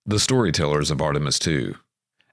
The Storytellers of Artemis II.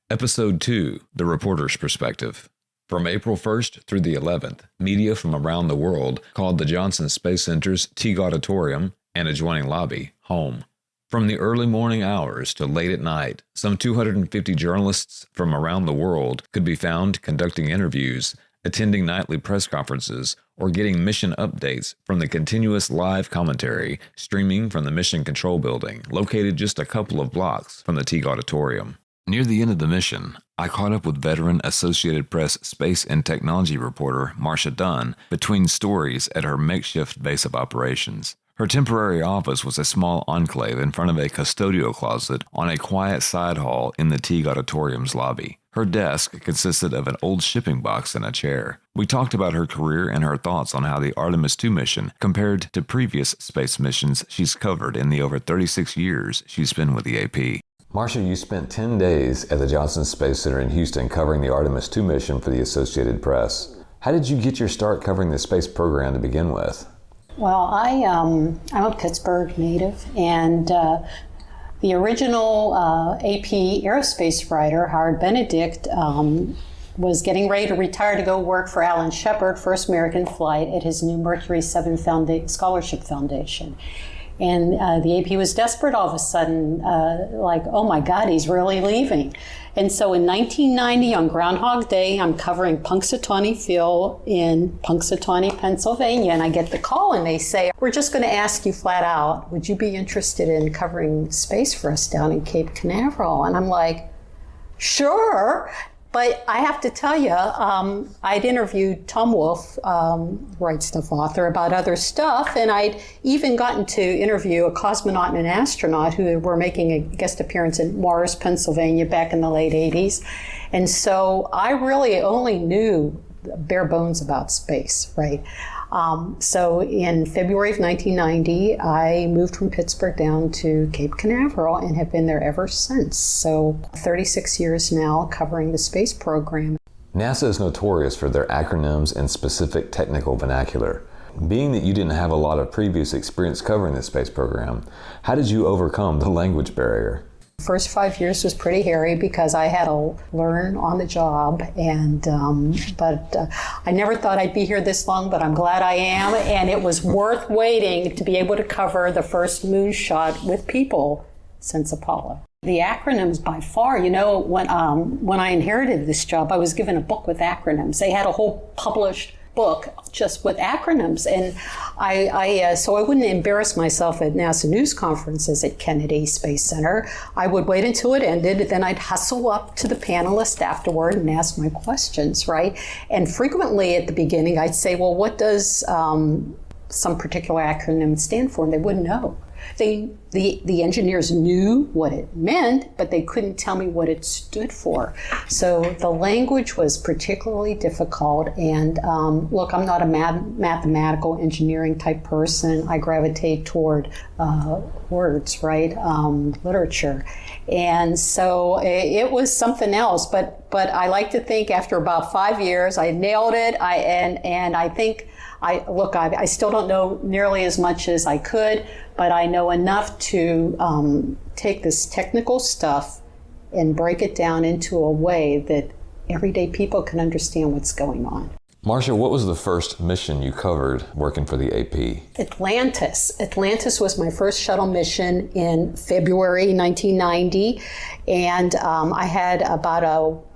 Episode 2, The Reporter's Perspective. From April 1st through the 11th, media from around the world called the Johnson Space Center's Teague Auditorium and adjoining lobby home. From the early morning hours to late at night, some 250 journalists from around the world could be found conducting interviews, attending nightly press conferences, or getting mission updates from the continuous live commentary streaming from the Mission Control Building, located just a couple of blocks from the Teague Auditorium. Near the end of the mission, I caught up with veteran Associated Press space and technology reporter Marcia Dunn between stories at her makeshift base of operations. Her temporary office was a small enclave in front of a custodial closet on a quiet side hall in the Teague Auditorium's lobby. Her desk consisted of an old shipping box and a chair. We talked about her career and her thoughts on how the Artemis II mission compared to previous space missions she's covered in the over 36 years she's been with the AP. Marcia, you spent 10 days at the Johnson Space Center in Houston covering the Artemis II mission for the Associated Press. How did you get your start covering the space program to begin with? Well, I'm a Pittsburgh native, and the original AP aerospace writer, Howard Benedict, was getting ready to retire to go work for Alan Shepard, First American Flight, at his new Mercury 7 Scholarship Foundation. And the AP was desperate all of a sudden, like, oh my God, he's really leaving. And so in 1990, on Groundhog Day, I'm covering Punxsutawney Phil in Punxsutawney, Pennsylvania, and I get the call and they say, we're just going to ask you flat out, would you be interested in covering space for us down in Cape Canaveral? And I'm like, sure. But I have to tell you, I'd interviewed Tom Wolfe, Right Stuff author, about other stuff, and I'd even gotten to interview a cosmonaut and an astronaut who were making a guest appearance in Morris, Pennsylvania back in the late 80s. And so I really only knew bare bones about space, right? So in February of 1990, I moved from Pittsburgh down to Cape Canaveral and have been there ever since. So 36 years now covering the space program. NASA is notorious for their acronyms and specific technical vernacular. Being that you didn't have a lot of previous experience covering the space program, how did you overcome the language barrier? The first 5 years was pretty hairy because I had to learn on the job, and but I never thought I'd be here this long, but I'm glad I am, and it was worth waiting to be able to cover the first moonshot with people since Apollo. The acronyms by far, you know, when I inherited this job, I was given a book with acronyms. They had a whole published book just with acronyms, and so I wouldn't embarrass myself at NASA news conferences at Kennedy Space Center. I would wait until it ended, then I'd hustle up to the panelists afterward and ask my questions, right? And frequently at the beginning I'd say, well, what does some particular acronym stand for? And they wouldn't know. The engineers knew what it meant, but they couldn't tell me what it stood for. So the language was particularly difficult. And look, I'm not a mathematical engineering type person. I gravitate toward words, right? Literature. And so it was something else. But I like to think after about 5 years, I nailed it. And I think I still don't know nearly as much as I could, but I know enough to take this technical stuff and break it down into a way that everyday people can understand what's going on. Marcia, what was the first mission you covered working for the AP? Atlantis. Atlantis was my first shuttle mission in February 1990, and I had about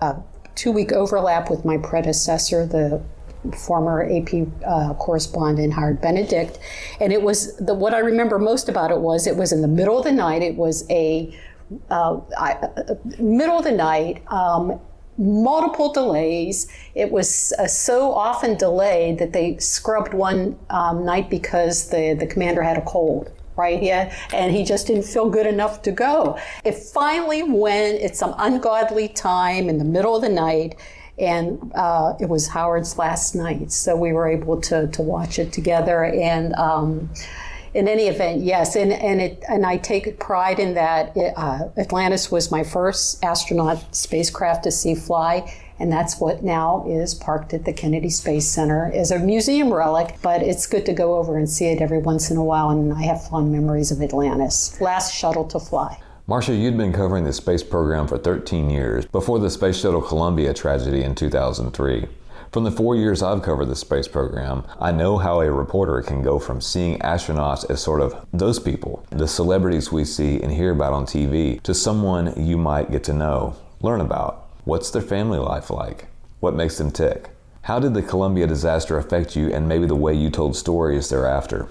a 2-week overlap with my predecessor, the former AP correspondent Howard Benedict, and it was what I remember most about it was in the middle of the night. It was middle of the night, multiple delays. It was so often delayed that they scrubbed one night because the commander had a cold. Right, yeah, and he just didn't feel good enough to go. It finally went at some ungodly time in the middle of the night, and it was Howard's last night, so we were able to watch it together. And in any event, yes, and I take pride in that. Atlantis was my first astronaut spacecraft to see fly, and that's what now is parked at the Kennedy Space Center as a museum relic. But it's good to go over and see it every once in a while, and I have fond memories of Atlantis. Last shuttle to fly. Marcia, you'd been covering the space program for 13 years before the Space Shuttle Columbia tragedy in 2003. From the 4 years I've covered the space program, I know how a reporter can go from seeing astronauts as sort of those people, the celebrities we see and hear about on TV, to someone you might get to know, learn about. What's their family life like? What makes them tick? How did the Columbia disaster affect you and maybe the way you told stories thereafter?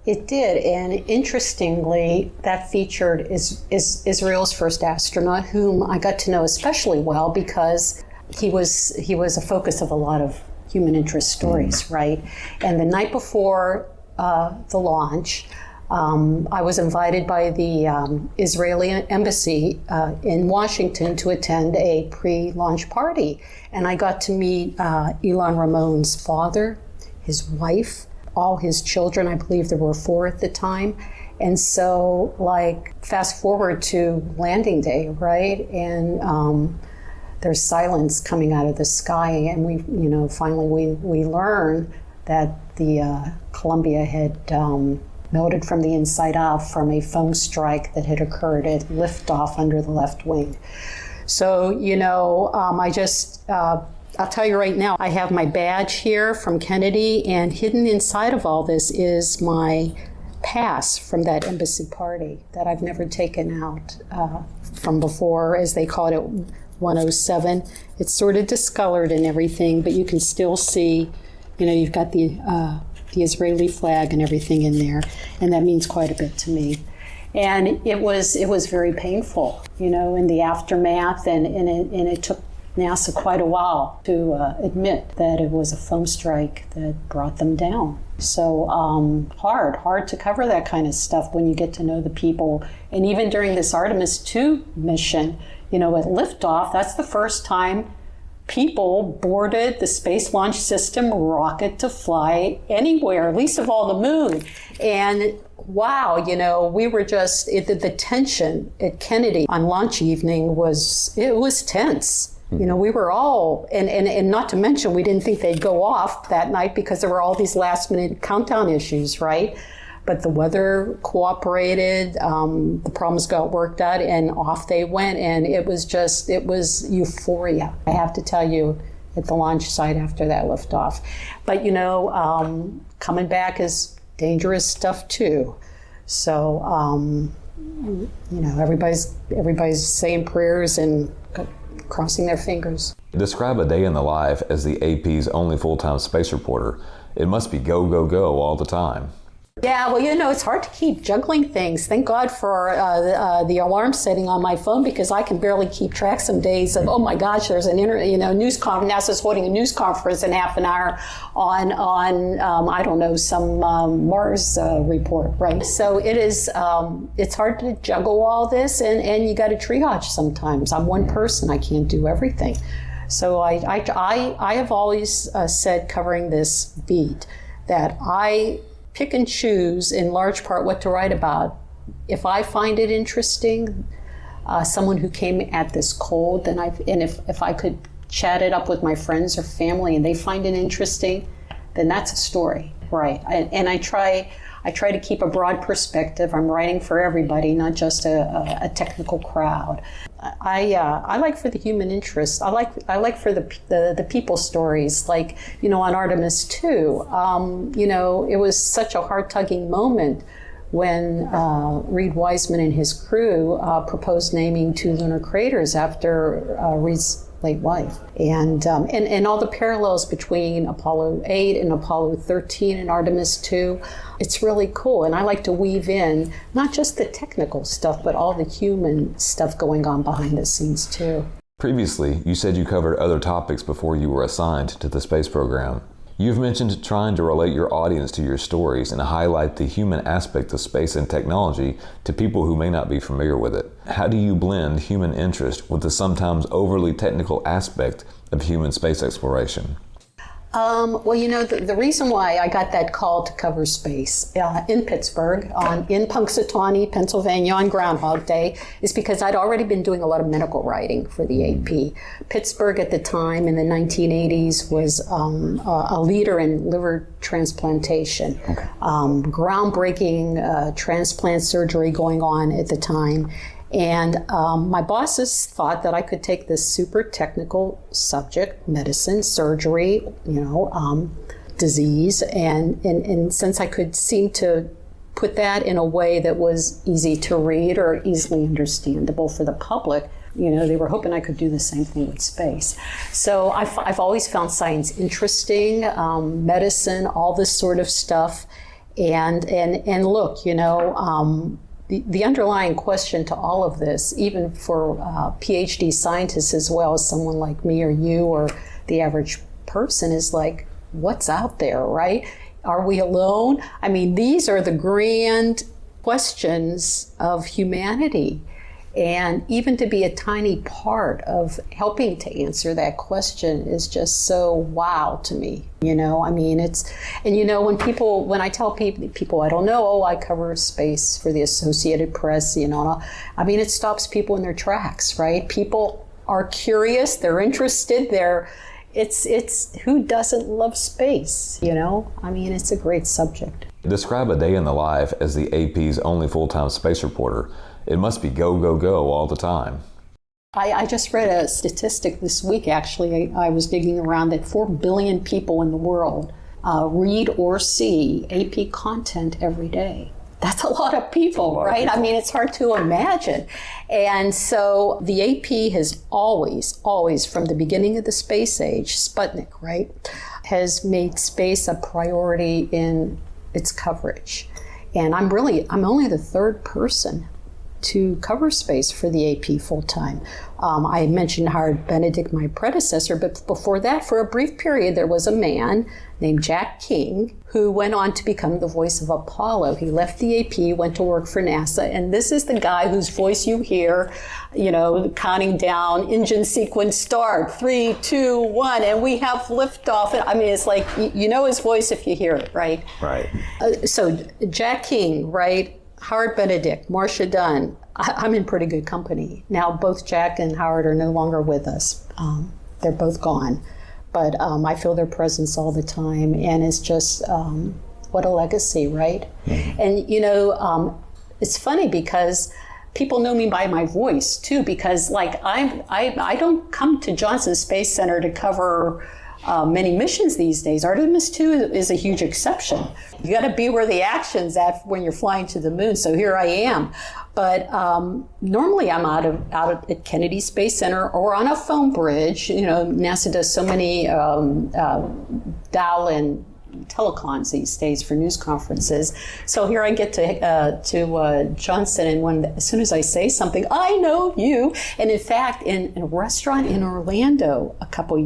It did, and interestingly, that featured Israel's first astronaut, whom I got to know especially well because he was a focus of a lot of human interest stories, right? And the night before the launch, I was invited by the Israeli embassy in Washington to attend a pre-launch party, and I got to meet Ilan Ramon's father, his wife, all his children. I believe there were 4 at the time. And so, fast forward to landing day, right? And there's silence coming out of the sky, and finally we learn that the Columbia had melted from the inside out from a foam strike that had occurred at liftoff under the left wing. So, I'll tell you right now, I have my badge here from Kennedy, and hidden inside of all this is my pass from that embassy party that I've never taken out from before, as they called it, 107. It's sort of discolored and everything, but you can still see, you've got the Israeli flag and everything in there, and that means quite a bit to me. And it was very painful, in the aftermath, and it took NASA quite a while to admit that it was a foam strike that brought them down. So hard to cover that kind of stuff when you get to know the people. And even during this Artemis II mission, at liftoff, that's the first time people boarded the Space Launch System rocket to fly anywhere, at least of all the moon. And wow, we were just, the tension at Kennedy on launch evening was tense. We were all, and not to mention, we didn't think they'd go off that night because there were all these last minute countdown issues, right? But the weather cooperated, the problems got worked out, and off they went. And it was euphoria, I have to tell you, at the launch site after that liftoff. But, coming back is dangerous stuff too. So, everybody's saying prayers and crossing their fingers. Describe a day in the life as the AP's only full-time space reporter. It must be go, go, go all the time. Yeah, well, it's hard to keep juggling things. Thank God for the alarm setting on my phone, because I can barely keep track some days of, oh my gosh, there's an news conference. NASA's holding a news conference in half an hour on I don't know, some Mars report, right? So it is, it's hard to juggle all this, and you got to triage sometimes. I'm one person, I can't do everything. So I have always said, covering this beat, that I pick and choose in large part what to write about. If I find it interesting, someone who came at this cold, and if I could chat it up with my friends or family and they find it interesting, then that's a story, right? And I try to keep a broad perspective. I'm writing for everybody, not just a technical crowd. I like for the human interest. I like for the people stories, like, on Artemis II. It was such a heart-tugging moment when Reed Wiseman and his crew proposed naming 2 lunar craters after Reed's late wife, and all the parallels between Apollo 8 and Apollo 13 and Artemis 2. It's really cool, and I like to weave in not just the technical stuff, but all the human stuff going on behind the scenes too. Previously, you said you covered other topics before you were assigned to the space program. You've mentioned trying to relate your audience to your stories and highlight the human aspect of space and technology to people who may not be familiar with it. How do you blend human interest with the sometimes overly technical aspect of human space exploration? Well, the reason why I got that call to cover space in Pittsburgh, in Punxsutawney, Pennsylvania, on Groundhog Day, is because I'd already been doing a lot of medical writing for the AP. Pittsburgh at the time, in the 1980s, was a leader in liver transplantation. Okay. Groundbreaking transplant surgery going on at the time. And my bosses thought that I could take this super technical subject, medicine, surgery, disease, and since I could seem to put that in a way that was easy to read or easily understandable for the public, they were hoping I could do the same thing with space. So I've always found science interesting, medicine, all this sort of stuff. And look, the underlying question to all of this, even for PhD scientists as well as someone like me or you or the average person, is like, what's out there, right? Are we alone? I mean, these are the grand questions of humanity. And even to be a tiny part of helping to answer that question is just so wow to me. When I tell people I don't know, I cover space for the Associated Press, it stops people in their tracks, right? People are curious, they're interested, it's who doesn't love space, it's a great subject. Describe a day in the life as the AP's only full-time space reporter. It must be go, go, go all the time. I just read a statistic this week, actually. I was digging around that 4 billion people in the world read or see AP content every day. That's a lot of people, right? It's hard to imagine. And so the AP has always, from the beginning of the space age, Sputnik, right, has made space a priority in its coverage. And I'm only the third person to cover space for the AP full-time. I mentioned Howard Benedict, my predecessor, but before that, for a brief period, there was a man named Jack King who went on to become the voice of Apollo. He left the AP, went to work for NASA, and this is the guy whose voice you hear, counting down, engine sequence start, 3, 2, 1, and we have liftoff. It's like, his voice if you hear it, right? Right. So Jack King, right? Howard Benedict, Marcia Dunn. I'm in pretty good company. Now, both Jack and Howard are no longer with us. They're both gone. But I feel their presence all the time. And it's just, what a legacy, right? Mm-hmm. And, it's funny because people know me by my voice, too, because, I don't come to Johnson Space Center to cover many missions these days. Artemis II is a huge exception. You got to be where the action's at when you're flying to the moon. So here I am. But normally I'm out at Kennedy Space Center or on a phone bridge. NASA does so many dial-in telecons these days for news conferences. So here I get to Johnson, and as soon as I say something, I know you. And in fact, in a restaurant in Orlando a couple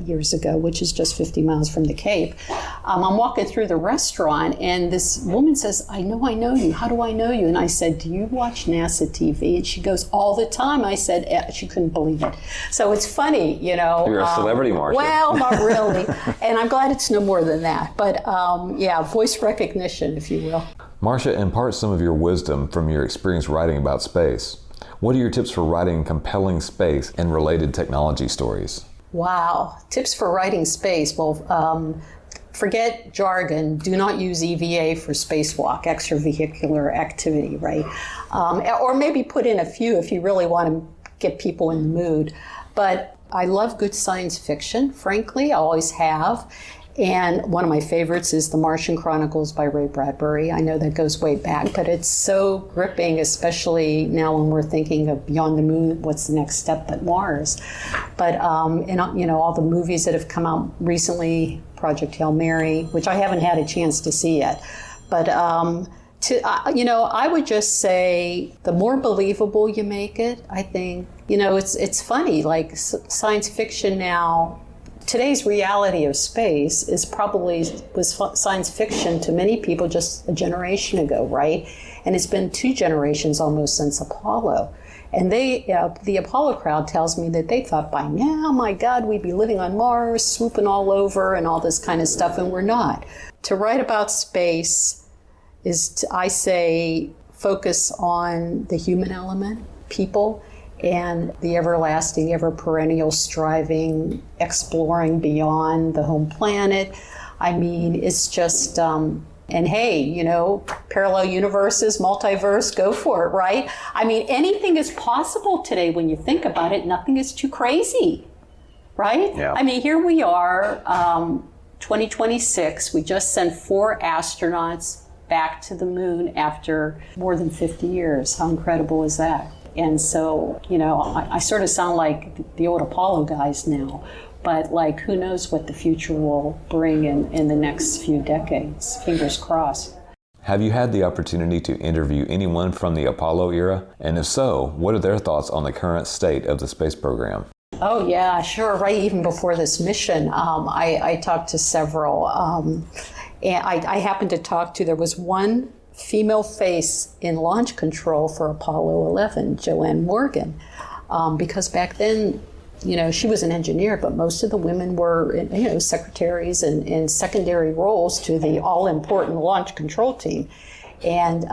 years ago, which is just 50 miles from the Cape, I'm walking through the restaurant, and this woman says, I know you. How do I know you? And I said, do you watch NASA TV? And she goes, all the time. I said, she couldn't believe it. So it's funny, You're a celebrity, Marcia. Well, not really. And I'm glad it's no more than that. But voice recognition, if you will. Marcia, impart some of your wisdom from your experience writing about space. What are your tips for writing compelling space and related technology stories? Wow. Tips for writing space. Well, forget jargon. Do not use EVA for spacewalk, extravehicular activity, right? Or maybe put in a few if you really want to get people in the mood. But I love good science fiction, frankly. I always have. And one of my favorites is The Martian Chronicles by Ray Bradbury. I know that goes way back, but it's so gripping, especially now when we're thinking of beyond the moon, what's the next step but Mars? But, all the movies that have come out recently, Project Hail Mary, which I haven't had a chance to see yet. But, I would just say the more believable you make it, I think, it's funny, like science fiction now, today's reality of space was science fiction to many people just a generation ago, right? And it's been 2 generations almost since Apollo. And the Apollo crowd tells me that they thought by now, my God, we'd be living on Mars, swooping all over and all this kind of stuff, and we're not. To write about space is, I say, focus on the human element, people, and the everlasting, ever-perennial striving, exploring beyond the home planet. It's just, And hey, parallel universes, multiverse, go for it, right? I mean, anything is possible today when you think about it. Nothing is too crazy, right? Yeah. I mean, here we are, 2026. We just sent 4 astronauts back to the moon after more than 50 years. How incredible is that? And so, I sort of sound like the old Apollo guys now. But who knows what the future will bring in the next few decades. Fingers crossed. Have you had the opportunity to interview anyone from the Apollo era? And if so, what are their thoughts on the current state of the space program? Oh, yeah, sure. Right, even before this mission, I talked to several. And I happened to talk to, there was one female face in launch control for Apollo 11, Joanne Morgan, because back then, she was an engineer, but most of the women were, secretaries and in secondary roles to the all-important launch control team. And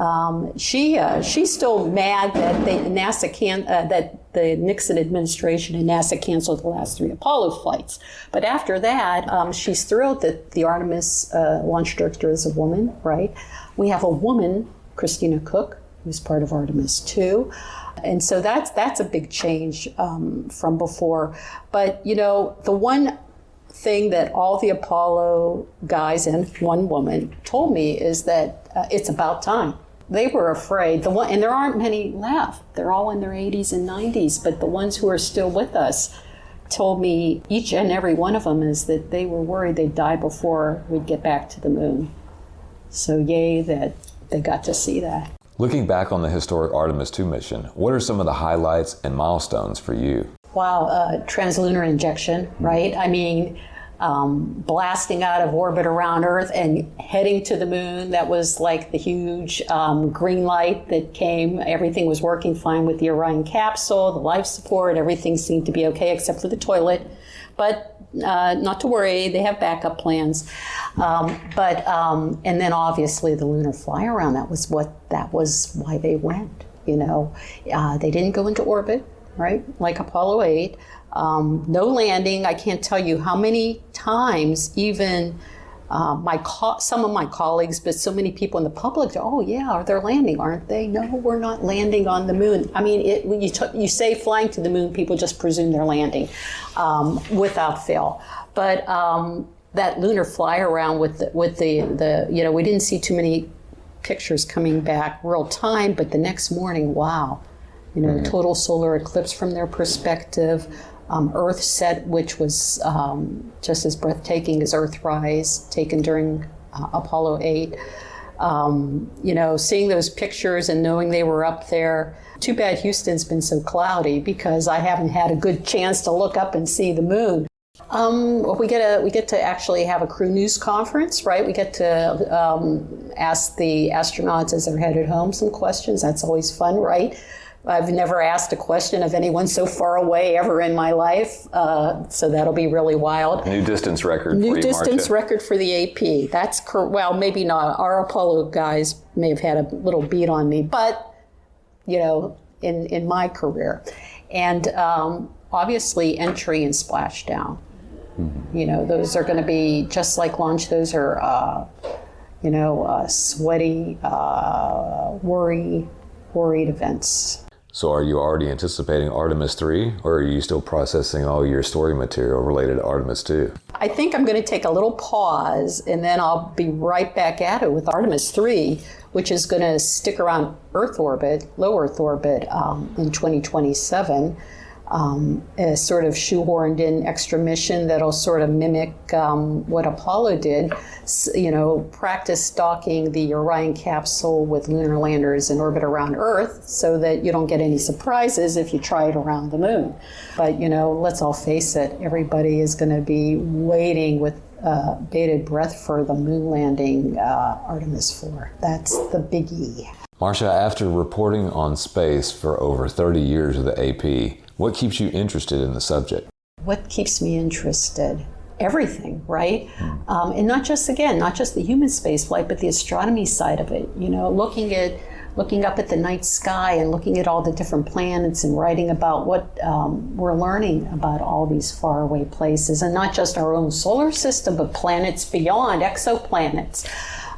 she's still mad that that the Nixon administration and NASA canceled the last 3 Apollo flights. But after that, she's thrilled that the Artemis launch director is a woman, right? We have a woman, Christina Cook, who's part of Artemis II. And so that's a big change from before. But, the one thing that all the Apollo guys and one woman told me is that it's about time. They were afraid. And there aren't many left. They're all in their 80s and 90s. But the ones who are still with us told me, each and every one of them, is that they were worried they'd die before we'd get back to the moon. So yay that they got to see that. Looking back on the historic Artemis II mission, what are some of the highlights and milestones for you? Wow, translunar injection, right? I mean, blasting out of orbit around Earth and heading to the moon. That was like the huge green light that came. Everything was working fine with the Orion capsule, the life support, everything seemed to be okay except for the toilet. But not to worry, they have backup plans. And then obviously the lunar fly around, that was why they went, They didn't go into orbit, right? Like Apollo 8. No landing. I can't tell you how many times even some of my colleagues, but so many people in the public, oh yeah, they're landing, aren't they? No, we're not landing on the moon. I mean, when you say flying to the moon, people just presume they're landing without fail. But that lunar fly around with the we didn't see too many pictures coming back real time, but the next morning, wow, total solar eclipse from their perspective. Earthset, which was just as breathtaking as Earthrise, taken during Apollo 8. Seeing those pictures and knowing they were up there. Too bad Houston's been so cloudy because I haven't had a good chance to look up and see the moon. We get to actually have a crew news conference, right? We get to ask the astronauts as they're headed home some questions. That's always fun, right? I've never asked a question of anyone so far away ever in my life, so that'll be really wild. New distance record New for you, distance Marcia. record for the AP. That's well, maybe not. Our Apollo guys may have had a little beat on me, but in my career, and obviously entry and splashdown. Mm-hmm. Those are going to be just like launch. Those are sweaty, worried events. So are you already anticipating Artemis III, or are you still processing all your story material related to Artemis II? I think I'm going to take a little pause, and then I'll be right back at it with Artemis III, which is going to stick around Earth orbit, low Earth orbit, in 2027. A sort of shoehorned in extra mission that'll sort of mimic what Apollo did, practice docking the Orion capsule with lunar landers in orbit around Earth so that you don't get any surprises if you try it around the moon. But, let's all face it, everybody is going to be waiting with bated breath for the moon landing Artemis IV. That's the biggie. Marcia, after reporting on space for over 30 years with the AP, what keeps you interested in the subject? What keeps me interested? Everything, right? And not just the human space flight, but the astronomy side of it. Looking up at the night sky and looking at all the different planets and writing about what we're learning about all these faraway places, and not just our own solar system, but planets beyond, exoplanets.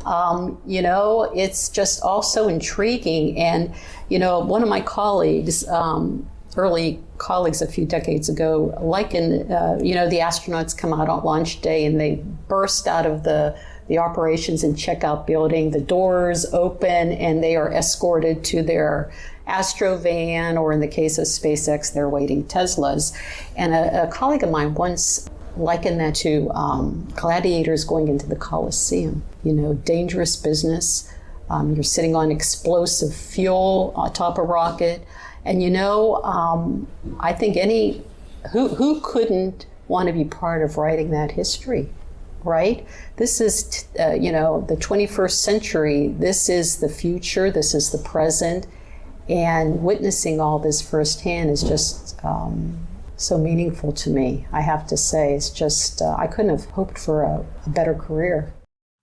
It's just also intriguing. And, one of my colleagues, early colleagues a few decades ago, likened, the astronauts come out on launch day and they burst out of the operations and checkout building. The doors open and they are escorted to their Astrovan, or in the case of SpaceX, they're waiting Teslas. And a colleague of mine once likened that to gladiators going into the Colosseum. Dangerous business. You're sitting on explosive fuel atop a rocket. And I think who couldn't want to be part of writing that history, right? This is, the 21st century. This is the future. This is the present. And witnessing all this firsthand is just so meaningful to me. I have to say, it's just, I couldn't have hoped for a better career.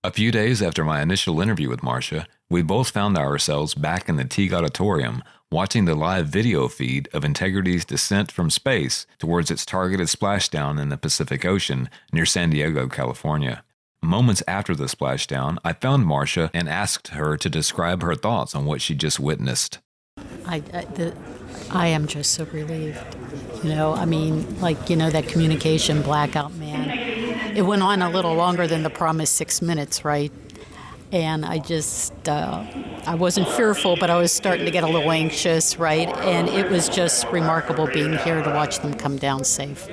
A few days after my initial interview with Marcia, we both found ourselves back in the Teague Auditorium watching the live video feed of Integrity's descent from space towards its targeted splashdown in the Pacific Ocean near San Diego, California. Moments after the splashdown, I found Marcia and asked her to describe her thoughts on what she just witnessed. I am just so relieved. That communication blackout, man. It went on a little longer than the promised 6 minutes, right? And I just, I wasn't fearful, but I was starting to get a little anxious, right? And it was just remarkable being here to watch them come down safe.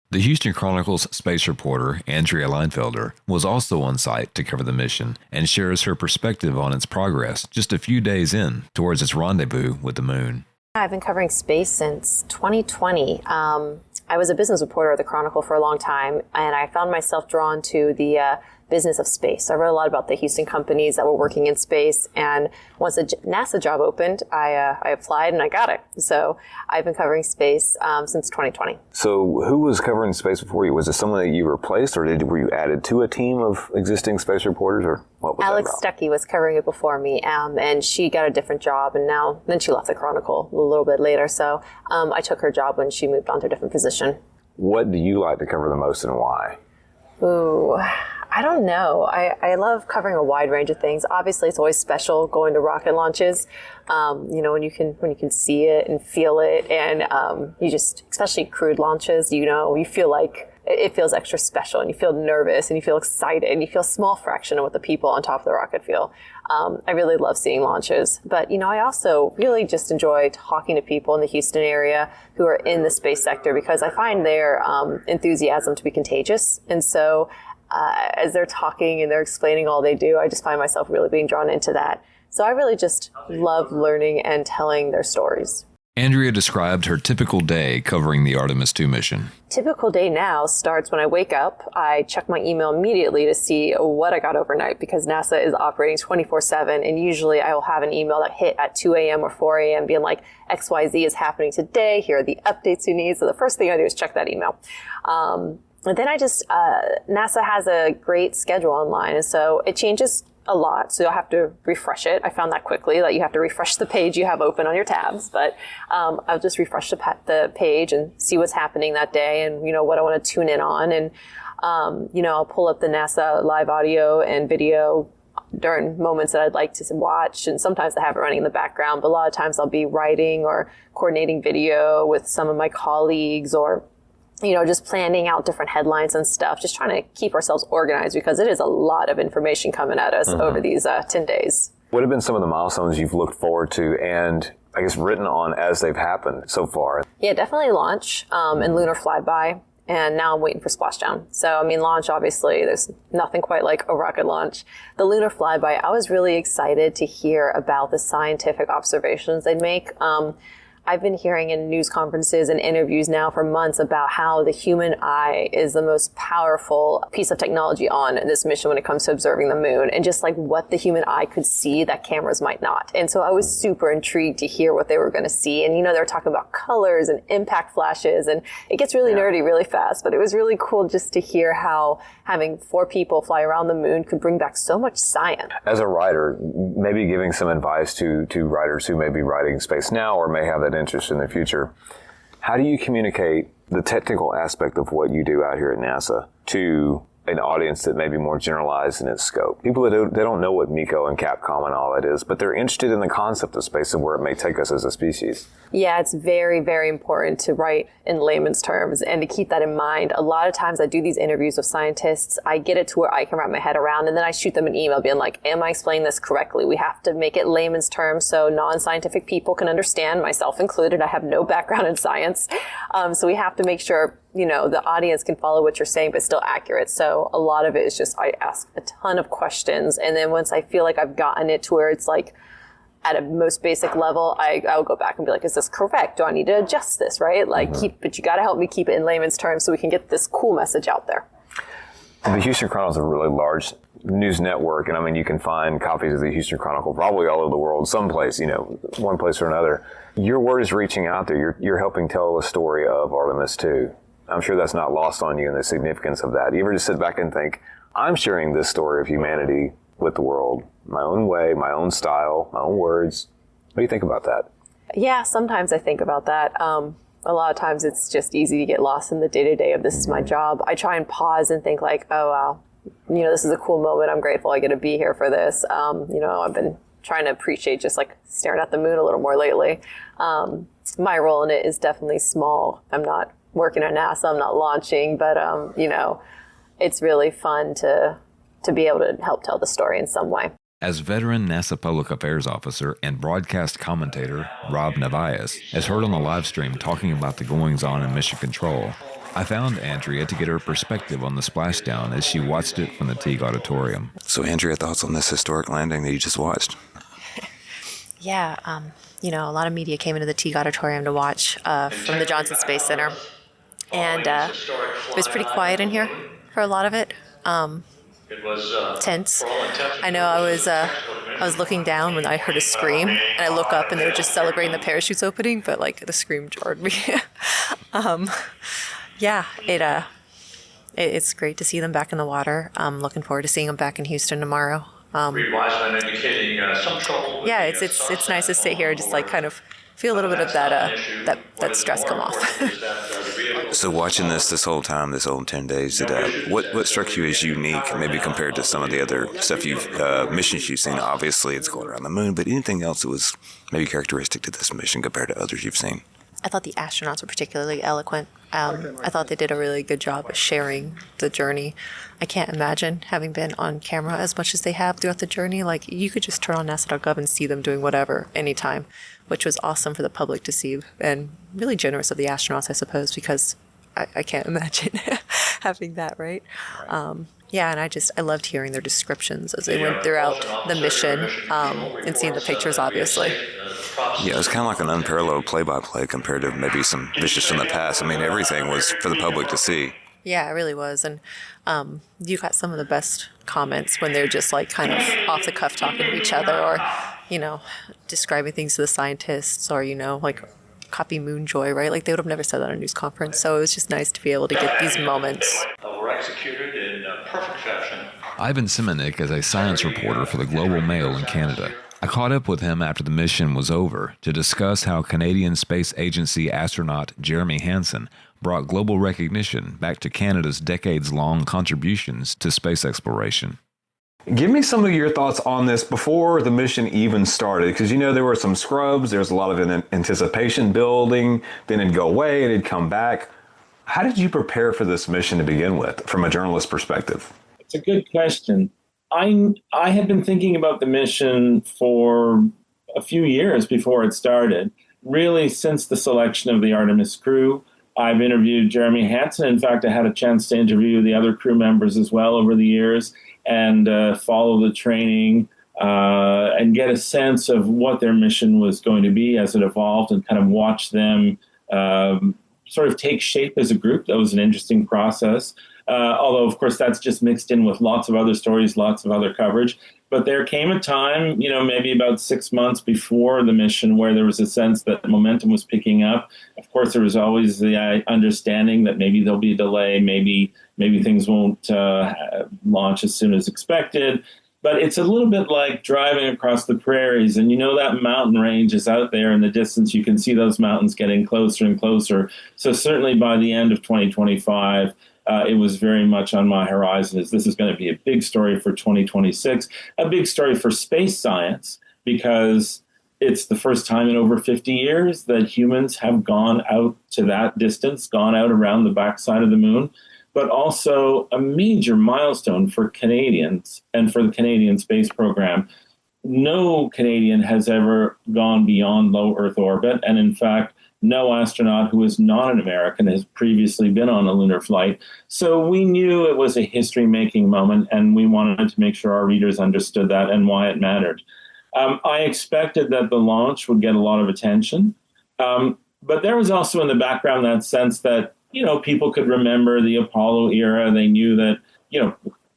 The Houston Chronicle's space reporter, Andrea Leinfelder, was also on site to cover the mission and shares her perspective on its progress just a few days in towards its rendezvous with the moon. I've been covering space since 2020. I was a business reporter at the Chronicle for a long time, and I found myself drawn to the business of space. So I read a lot about the Houston companies that were working in space, and once the NASA job opened, I applied and I got it. So I've been covering space since 2020. So who was covering space before you? Was it someone that you replaced, or were you added to a team of existing space reporters, or what was Alex that about? Stuckey was covering it before me, and she got a different job, and then she left the Chronicle a little bit later. So I took her job when she moved on to a different position. What do you like to cover the most, and why? Ooh, I don't know. I love covering a wide range of things. Obviously, it's always special going to rocket launches. When you can see it and feel it, and especially crewed launches, you feel like it feels extra special, and you feel nervous, and you feel excited, and you feel a small fraction of what the people on top of the rocket feel. I really love seeing launches, but I also really just enjoy talking to people in the Houston area who are in the space sector, because I find their enthusiasm to be contagious. And so as they're talking and they're explaining all they do, I just find myself really being drawn into that. So I really just love learning and telling their stories. Andrea described her typical day covering the Artemis II mission. Typical day now starts when I wake up. I check my email immediately to see what I got overnight, because NASA is operating 24/7, and usually I will have an email that hit at 2 a.m. or 4 a.m. being like, XYZ is happening today, here are the updates you need. So the first thing I do is check that email. And then NASA has a great schedule online, and so it changes a lot, so you'll have to refresh it. I found that quickly, that you have to refresh the page you have open on your tabs, but I'll just refresh the page and see what's happening that day, and what I want to tune in on, and I'll pull up the NASA live audio and video during moments that I'd like to watch, and sometimes I have it running in the background, but a lot of times I'll be writing or coordinating video with some of my colleagues, or just planning out different headlines and stuff, just trying to keep ourselves organized, because it is a lot of information coming at us over these 10 days. What have been some of the milestones you've looked forward to and, I guess, written on as they've happened so far? Yeah, definitely launch and lunar flyby. And now I'm waiting for splashdown. So, launch, obviously, there's nothing quite like a rocket launch. The lunar flyby, I was really excited to hear about the scientific observations they'd make. I've been hearing in news conferences and interviews now for months about how the human eye is the most powerful piece of technology on this mission when it comes to observing the moon, and just like what the human eye could see that cameras might not. And so I was super intrigued to hear what they were going to see. And, they were talking about colors and impact flashes, and it gets really nerdy really fast, but it was really cool just to hear how having 4 people fly around the moon could bring back so much science. As a writer, maybe giving some advice to writers who may be writing space now or may have that interest in the future, how do you communicate the technical aspect of what you do out here at NASA to an audience that may be more generalized in its scope. People that they don't know what MECO and Capcom and all that is, but they're interested in the concept of space and where it may take us as a species. Yeah, it's very, very important to write in layman's terms and to keep that in mind. A lot of times I do these interviews with scientists, I get it to where I can wrap my head around, and then I shoot them an email being like, am I explaining this correctly? We have to make it layman's terms so non-scientific people can understand, myself included. I have no background in science. So we have to make sure, the audience can follow what you're saying, but still accurate. So a lot of it is just, I ask a ton of questions. And then once I feel like I've gotten it to where it's like, at a most basic level, I'll go back and be like, is this correct? Do I need to adjust this, right? But you got to help me keep it in layman's terms so we can get this cool message out there. The Houston Chronicle is a really large news network, and you can find copies of the Houston Chronicle probably all over the world, someplace, one place or another. Your word is reaching out there. You're helping tell the story of Artemis II. I'm sure that's not lost on you and the significance of that. You ever just sit back and think, I'm sharing this story of humanity with the world, my own way, my own style, my own words. What do you think about that? Yeah, sometimes I think about that. A lot of times it's just easy to get lost in the day-to-day of this is my job. I try and pause and think like, oh, wow, this is a cool moment. I'm grateful I get to be here for this. I've been trying to appreciate just like staring at the moon a little more lately. My role in it is definitely small. I'm not working at NASA, I'm not launching, but, it's really fun to be able to help tell the story in some way. As veteran NASA Public Affairs Officer and broadcast commentator Rob Navias has heard on the live stream talking about the goings-on in Mission Control, I found Andrea to get her perspective on the splashdown as she watched it from the Teague Auditorium. So Andrea, thoughts on this historic landing that you just watched? Yeah, a lot of media came into the Teague Auditorium to watch from the Johnson Space Center. And it was pretty quiet in here for a lot of it. It was tense. I know I was looking down when I heard a scream, and I look up and they were just celebrating the parachutes opening, but the scream jarred me. It's great to see them back in the water. I'm looking forward to seeing them back in Houston tomorrow. It's nice to sit here and just kind of feel a little bit of that stress come off. So watching this whole time, this whole 10 days, what struck you as unique, maybe compared to some of the other stuff missions you've seen? Obviously, it's going around the moon, but anything else that was maybe characteristic to this mission compared to others you've seen? I thought the astronauts were particularly eloquent. I thought they did a really good job of sharing the journey. I can't imagine having been on camera as much as they have throughout the journey. You could just turn on NASA.gov and see them doing whatever, anytime, which was awesome for the public to see, and really generous of the astronauts, I suppose, because I can't imagine having that, right? And I loved hearing their descriptions as they went throughout the mission and seeing the pictures, obviously. Yeah, it was kind of like an unparalleled play-by-play compared to maybe some missions from the past. Everything was for the public to see. Yeah, it really was. And you got some of the best comments when they're just kind of off the cuff talking to each other, or, describing things to the scientists, or, copy Moonjoy, right? They would have never said that at a news conference. So it was just nice to be able to get these moments. Were executed in perfect fashion. Ivan Simonik is a science reporter for the Global Mail in Canada. I caught up with him after the mission was over to discuss how Canadian Space Agency astronaut Jeremy Hansen brought global recognition back to Canada's decades-long contributions to space exploration. Give me some of your thoughts on this before the mission even started, because there were some scrubs, there was a lot of anticipation building, then it'd go away and it'd come back. How did you prepare for this mission to begin with, from a journalist perspective? It's a good question. I had been thinking about the mission for a few years before it started. Really, since the selection of the Artemis crew, I've interviewed Jeremy Hansen. In fact, I had a chance to interview the other crew members as well over the years, and follow the training and get a sense of what their mission was going to be as it evolved, and kind of watch them sort of take shape as a group. That was an interesting process. Although, of course, that's just mixed in with lots of other stories, lots of other coverage. But there came a time, maybe about 6 months before the mission, where there was a sense that momentum was picking up. Of course, there was always the understanding that maybe there'll be a delay, maybe things won't launch as soon as expected. But it's a little bit like driving across the prairies, and that mountain range is out there in the distance. You can see those mountains getting closer and closer. So certainly by the end of 2025, it was very much on my horizon as this is going to be a big story for 2026, a big story for space science, because it's the first time in over 50 years that humans have gone out to that distance, gone out around the backside of the moon, but also a major milestone for Canadians and for the Canadian space program. No Canadian has ever gone beyond low Earth orbit. And in fact, no astronaut who is not an American has previously been on a lunar flight. So we knew it was a history-making moment, and we wanted to make sure our readers understood that and why it mattered. I expected that the launch would get a lot of attention. But there was also in the background that sense that, people could remember the Apollo era. They knew that,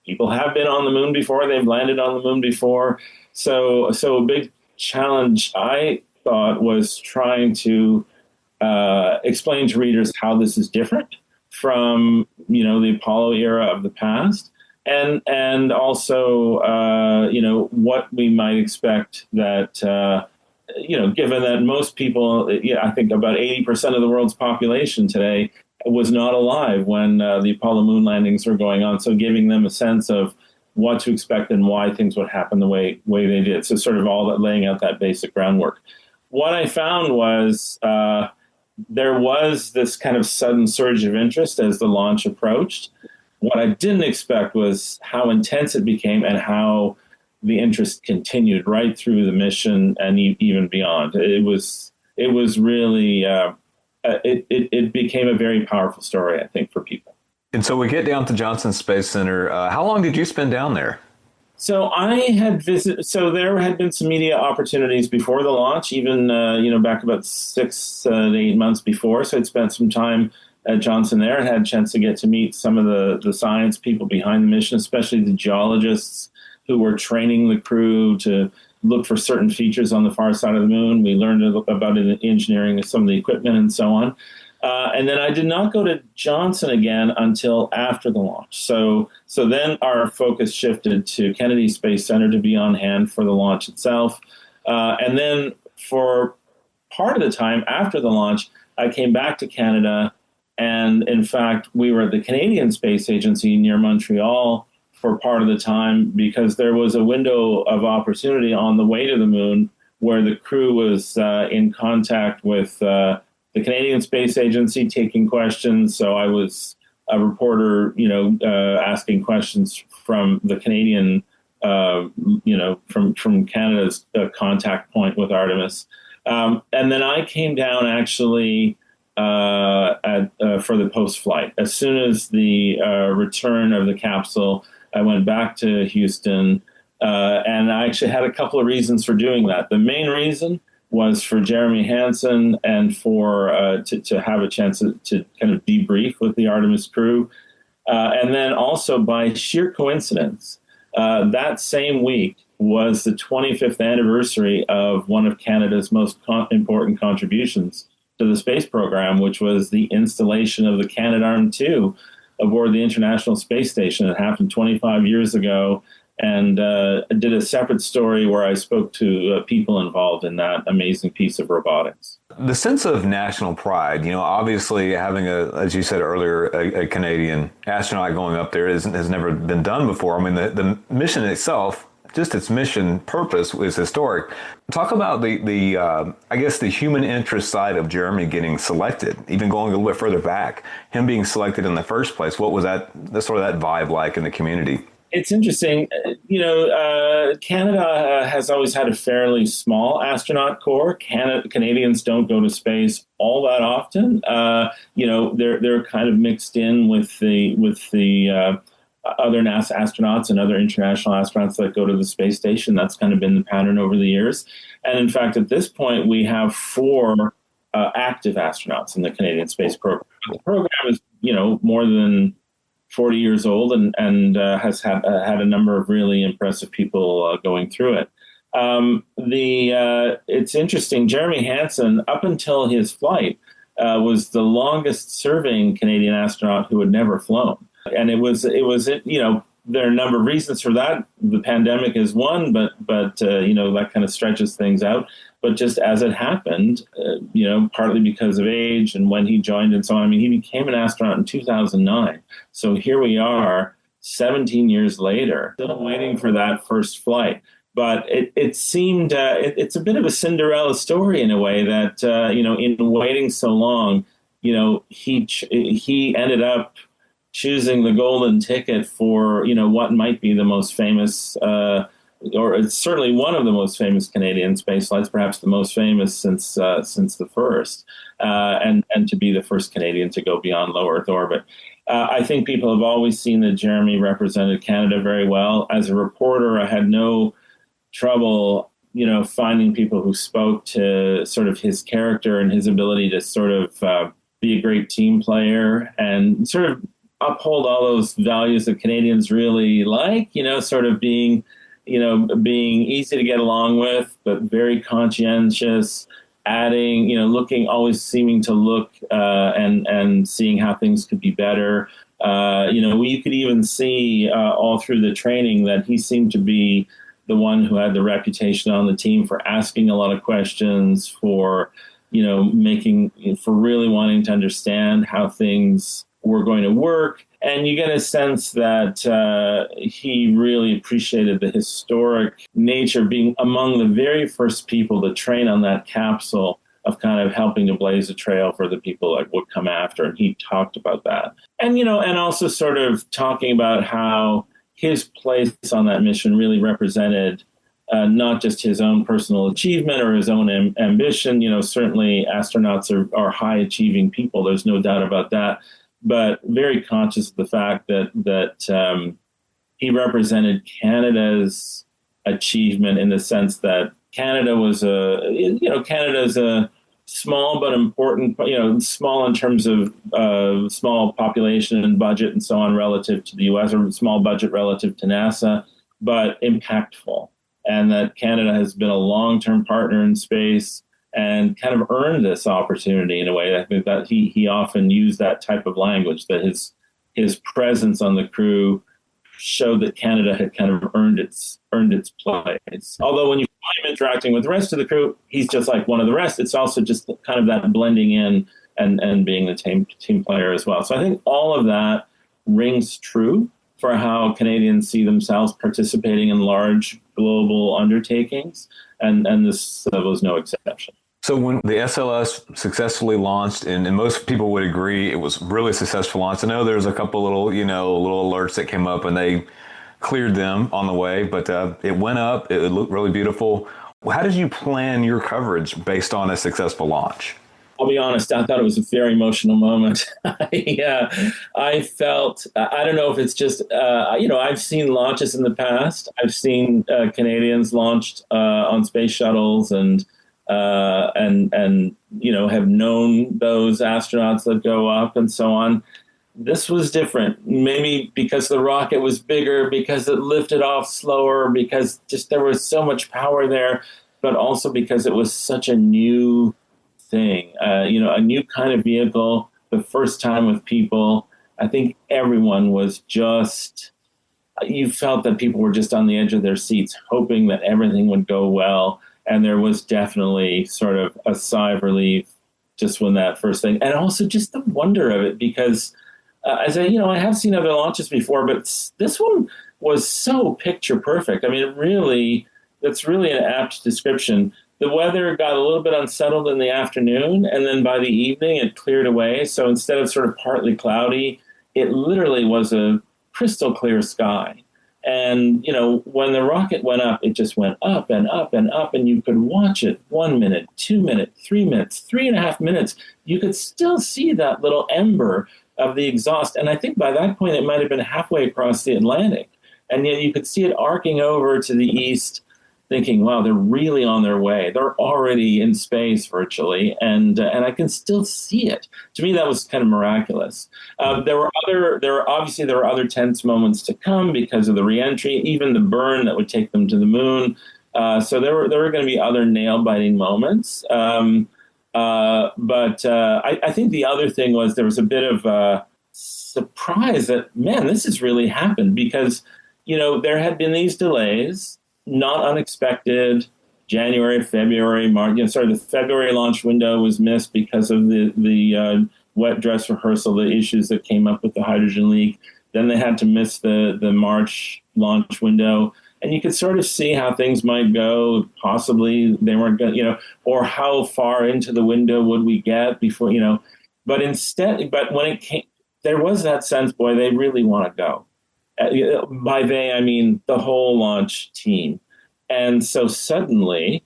people have been on the moon before. They've landed on the moon before. So a big challenge, I thought, was trying to explain to readers how this is different from, the Apollo era of the past. And also, what we might expect that, given that most people, I think about 80% of the world's population today was not alive when the Apollo moon landings were going on. So giving them a sense of what to expect and why things would happen the way they did. So sort of all that, laying out that basic groundwork. What I found was there was this kind of sudden surge of interest as the launch approached. What I didn't expect was how intense it became and how the interest continued right through the mission and even beyond. It was really, it became a very powerful story, I think, for people. And so we get down to Johnson Space Center. How long did you spend down there? So I had visited. So there had been some media opportunities before the launch, even back about 6 to 8 months before. So I'd spent some time at Johnson there and had a chance to get to meet some of the science people behind the mission, especially the geologists who were training the crew to look for certain features on the far side of the moon. We learned about the engineering of some of the equipment and so on. And then I did not go to Johnson again until after the launch. So then our focus shifted to Kennedy Space Center to be on hand for the launch itself. And then for part of the time after the launch, I came back to Canada. And in fact, we were at the Canadian Space Agency near Montreal for part of the time because there was a window of opportunity on the way to the moon where the crew was in contact with the Canadian Space Agency taking questions. So I was a reporter, asking questions from the Canadian, from Canada's contact point with Artemis. And then I came down actually for the post-flight. As soon as the return of the capsule, I went back to Houston, and I actually had a couple of reasons for doing that. The main reason was for Jeremy Hansen and for to have a chance to kind of debrief with the Artemis crew. And then also by sheer coincidence, that same week was the 25th anniversary of one of Canada's most important contributions to the space program, which was the installation of the Canadarm2 aboard the International Space Station. It happened 25 years ago. And did a separate story where I spoke to people involved in that amazing piece of robotics. The sense of national pride, obviously having as you said earlier, a Canadian astronaut going up there has never been done before. I mean, the mission itself, just its mission purpose is historic. Talk about the I guess the human interest side of Jeremy getting selected, even going a little bit further back, him being selected in the first place. What was that vibe like in the community? It's interesting. Canada has always had a fairly small astronaut corps. Canadians don't go to space all that often. They're kind of mixed in with the other NASA astronauts and other international astronauts that go to the space station. That's kind of been the pattern over the years. And in fact, at this point, we have 4 active astronauts in the Canadian space program. The program is, more than 40 years old and has had a number of really impressive people going through it. It's interesting. Jeremy Hansen, up until his flight, was the longest serving Canadian astronaut who had never flown. And it was there are a number of reasons for that. The pandemic is one, but that kind of stretches things out. But just as it happened, partly because of age and when he joined and so on. I mean, he became an astronaut in 2009. So here we are, 17 years later, still waiting for that first flight. But it seemed it's a bit of a Cinderella story in a way that in waiting so long, he ended up choosing the golden ticket for what might be the most famous, or it's certainly one of the most famous Canadian space flights, perhaps the most famous since the first, and to be the first Canadian to go beyond low Earth orbit. I think people have always seen that Jeremy represented Canada very well. As a reporter, I had no trouble, finding people who spoke to sort of his character and his ability to sort of be a great team player and sort of uphold all those values that Canadians really like, sort of being easy to get along with, but very conscientious, adding, always seeming to look and seeing how things could be better. You could even see all through the training that he seemed to be the one who had the reputation on the team for asking a lot of questions, for, for really wanting to understand how things were going to work. And you get a sense that he really appreciated the historic nature of being among the very first people to train on that capsule, of kind of helping to blaze a trail for the people that would come after. And he talked about that. And, and also sort of talking about how his place on that mission really represented not just his own personal achievement or his own ambition. Certainly astronauts are high achieving people. There's no doubt about that. But very conscious of the fact that he represented Canada's achievement in the sense that Canada was Canada's a small but important, small in terms of small population and budget and so on relative to the U.S., or small budget relative to NASA, but impactful. And that Canada has been a long-term partner in space and kind of earned this opportunity in a way. I think that he often used that type of language, that his presence on the crew showed that Canada had kind of earned its place. Although when you find him interacting with the rest of the crew, he's just like one of the rest. It's also just kind of that blending in and being the team player as well. So I think all of that rings true for how Canadians see themselves participating in large global undertakings, and this was no exception. So when the SLS successfully launched, and most people would agree it was really a successful launch. I know there's a couple little alerts that came up and they cleared them on the way, but it went up. It looked really beautiful. How did you plan your coverage based on a successful launch? I'll be honest, I thought it was a very emotional moment. I felt, I don't know if it's just, I've seen launches in the past. I've seen Canadians launched on space shuttles and have known those astronauts that go up and so on. This was different, maybe because the rocket was bigger, because it lifted off slower, because just there was so much power there, but also because it was such a new thing, a new kind of vehicle, the first time with people. I think everyone was just, you felt that people were just on the edge of their seats, hoping that everything would go well. And there was definitely sort of a sigh of relief just when that first thing, and also just the wonder of it, because as I have seen other launches before, but this one was so picture perfect. I mean, that's really an apt description. The weather got a little bit unsettled in the afternoon, and then by the evening it cleared away. So instead of sort of partly cloudy, it literally was a crystal clear sky. And, when the rocket went up, it just went up and up and up, and you could watch it 1 minute, 2 minutes, 3 minutes, 3.5 minutes. You could still see that little ember of the exhaust. And I think by that point, it might have been halfway across the Atlantic. And yet you could see it arcing over to the east, thinking, wow, they're really on their way. They're already in space virtually, and I can still see it. To me, that was kind of miraculous. There were other tense moments to come because of the reentry, even the burn that would take them to the moon. So there were going to be other nail-biting moments. But I think the other thing was there was a bit of surprised that, man, this has really happened because, there had been these delays, not unexpected. January, February, March, the February launch window was missed because of the wet dress rehearsal, the issues that came up with the hydrogen leak. Then they had to miss the March launch window. And you could sort of see how things might go. Possibly they weren't going to, or how far into the window would we get before, but when it came, there was that sense, boy, they really want to go. By they, I mean the whole launch team. And so suddenly,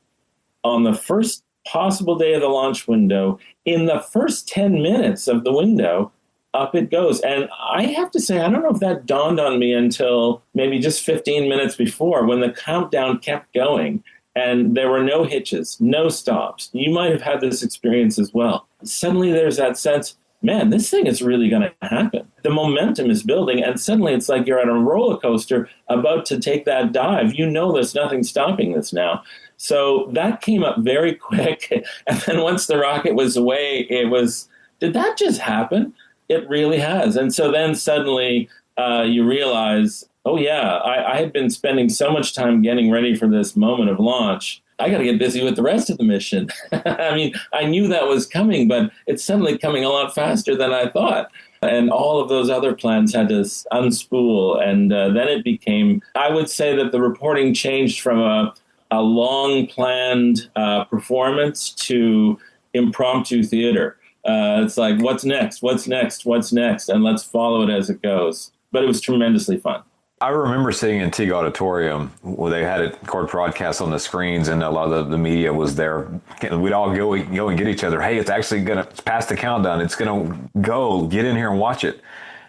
on the first possible day of the launch window, in the first 10 minutes of the window, up it goes. And I have to say, I don't know if that dawned on me until maybe just 15 minutes before, when the countdown kept going and there were no hitches, no stops. You might have had this experience as well. Suddenly there's that sense, man, this thing is really going to happen. The momentum is building, and suddenly it's like you're at a roller coaster about to take that dive. There's nothing stopping this now. So that came up very quick. And then once the rocket was away, did that just happen? It really has. And so then suddenly you realize, oh, yeah, I had been spending so much time getting ready for this moment of launch. I got to get busy with the rest of the mission. I mean, I knew that was coming, but it's suddenly coming a lot faster than I thought. And all of those other plans had to unspool. And then it became, I would say that the reporting changed from a long-planned performance to impromptu theater. It's like, what's next? What's next? What's next? And let's follow it as it goes. But it was tremendously fun. I remember sitting in Teague Auditorium where they had it broadcast on the screens, and a lot of the media was there. We'd all go and get each other. Hey, it's actually it's past the countdown. It's going to go. Get in here and watch it.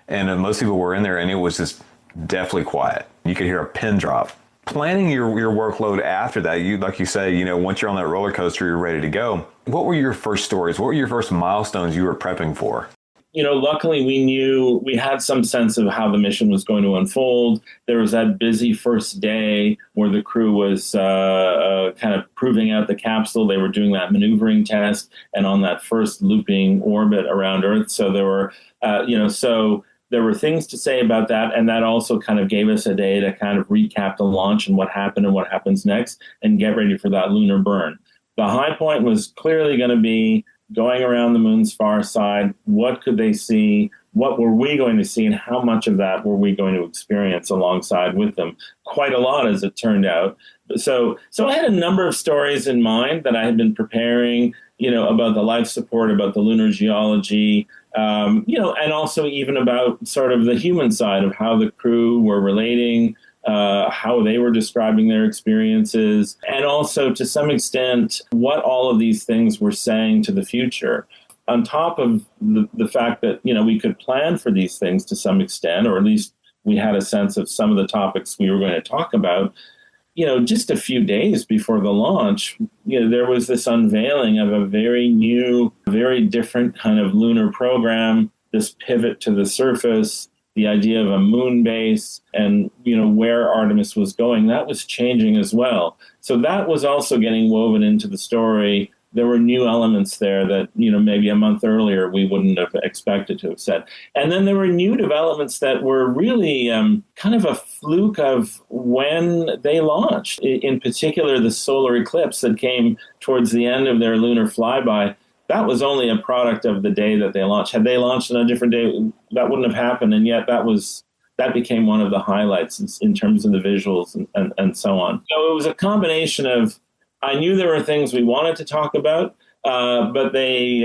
And most people were in there, and it was just deathly quiet. You could hear a pin drop. Planning your workload after that, like you say, once you're on that roller coaster, you're ready to go. What were your first stories? What were your first milestones you were prepping for? Luckily we had some sense of how the mission was going to unfold. There was that busy first day where the crew was kind of proving out the capsule. They were doing that maneuvering test and on that first looping orbit around Earth. So there were, there were things to say about that. And that also kind of gave us a day to kind of recap the launch and what happened and what happens next and get ready for that lunar burn. The high point was clearly going to be going around the moon's far side. What could they see? What were we going to see? And how much of that were we going to experience alongside with them? Quite a lot, as it turned out. So I had a number of stories in mind that I had been preparing, about the life support, about the lunar geology, and also even about sort of the human side of how the crew were relating, how they were describing their experiences, and also to some extent what all of these things were saying to the future. On top of the fact that, we could plan for these things to some extent, or at least we had a sense of some of the topics we were going to talk about, just a few days before the launch, there was this unveiling of a very new, very different kind of lunar program, this pivot to the surface, the idea of a moon base and, where Artemis was going, that was changing as well. So that was also getting woven into the story. There were new elements there that, maybe a month earlier we wouldn't have expected to have said. And then there were new developments that were really kind of a fluke of when they launched. In particular, the solar eclipse that came towards the end of their lunar flyby. That was only a product of the day that they launched. Had they launched on a different day, that wouldn't have happened. And yet that became one of the highlights in terms of the visuals and so on. So it was a combination of, I knew there were things we wanted to talk about, but they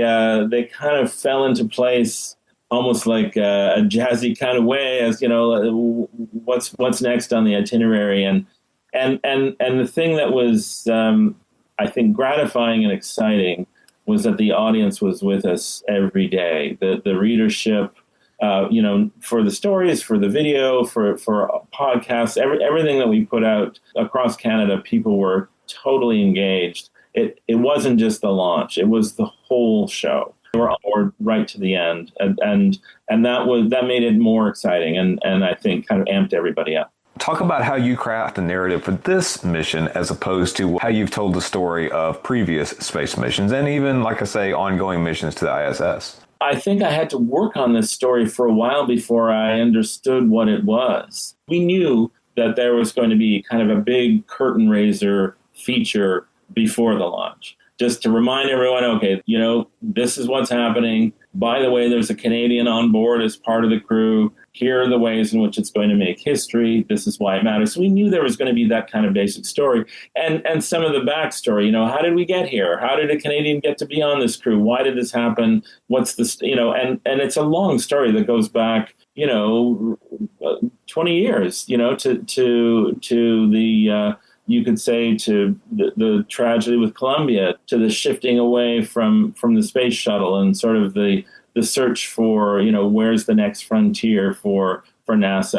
kind of fell into place almost like a jazzy kind of way, as what's next on the itinerary, and the thing that was I think gratifying and exciting was that the audience was with us every day. The readership, for the stories, for the video, for podcasts, everything that we put out across Canada, people were totally engaged. It wasn't just the launch; it was the whole show. They were on board right to the end, and that made it more exciting, and I think kind of amped everybody up. Talk about how you craft the narrative for this mission as opposed to how you've told the story of previous space missions and even, like I say, ongoing missions to the ISS. I think I had to work on this story for a while before I understood what it was. We knew that there was going to be kind of a big curtain raiser feature before the launch, just to remind everyone, okay, this is what's happening. By the way, there's a Canadian on board as part of the crew. Here are the ways in which it's going to make history. This is why it matters. So we knew there was going to be that kind of basic story. And some of the backstory, how did we get here? How did a Canadian get to be on this crew? Why did this happen? What's this, and it's a long story that goes back, 20 years, to the, you could say, to the tragedy with Columbia, to the shifting away from the space shuttle and sort of the search for, where's the next frontier for NASA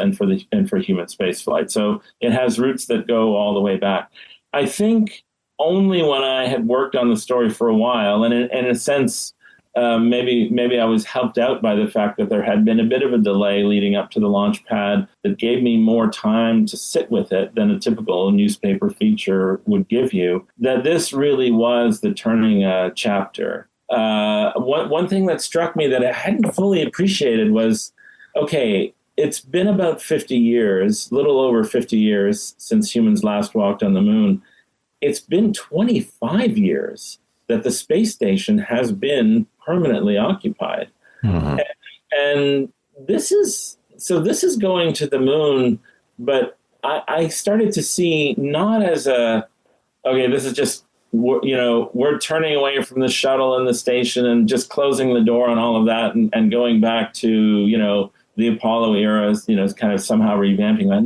and for human spaceflight. So it has roots that go all the way back. I think only when I had worked on the story for a while, and in a sense, maybe I was helped out by the fact that there had been a bit of a delay leading up to the launch pad that gave me more time to sit with it than a typical newspaper feature would give you, that this really was the turning chapter. One thing that struck me that I hadn't fully appreciated was, okay, it's been about 50 years, little over 50 years since humans last walked on the moon. It's been 25 years that the space station has been permanently occupied. Mm-hmm. And this is going to the moon, but I started to see not as this is just, we're turning away from the shuttle and the station and just closing the door on all of that and going back to, the Apollo era, kind of somehow revamping that.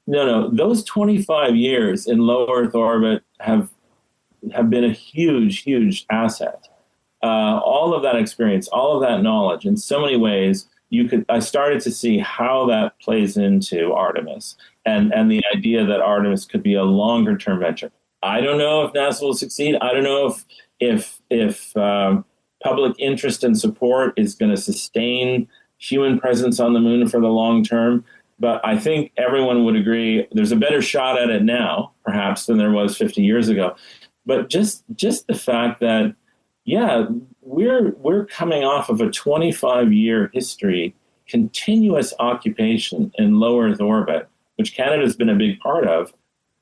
No. Those 25 years in low Earth orbit have been a huge, huge asset. All of that experience, all of that knowledge, in so many ways, I started to see how that plays into Artemis and the idea that Artemis could be a longer term venture. I don't know if NASA will succeed. I don't know if public interest and support is going to sustain human presence on the moon for the long term. But I think everyone would agree there's a better shot at it now, perhaps, than there was 50 years ago. But just the fact that, we're coming off of a 25-year history, continuous occupation in low Earth orbit, which Canada's been a big part of,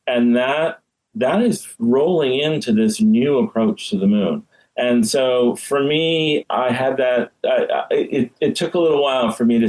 and that is rolling into this new approach to the moon. And so for me, I had that. It took a little while for me to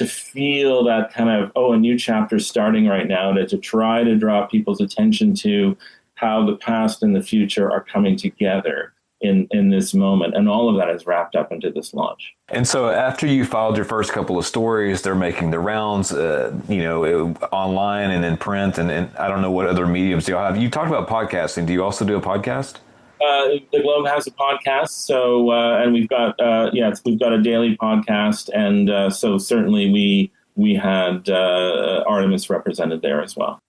feel that kind of, a new chapter starting right now, to try to draw people's attention to how the past and the future are coming together in this moment. And all of that is wrapped up into this launch. And so after you filed your first couple of stories, they're making the rounds, online and in print, and I don't know what other mediums do you have. You talked about podcasting. Do you also do a podcast? The Globe has a podcast, so and we've got a daily podcast, and so certainly we had Artemis represented there as well.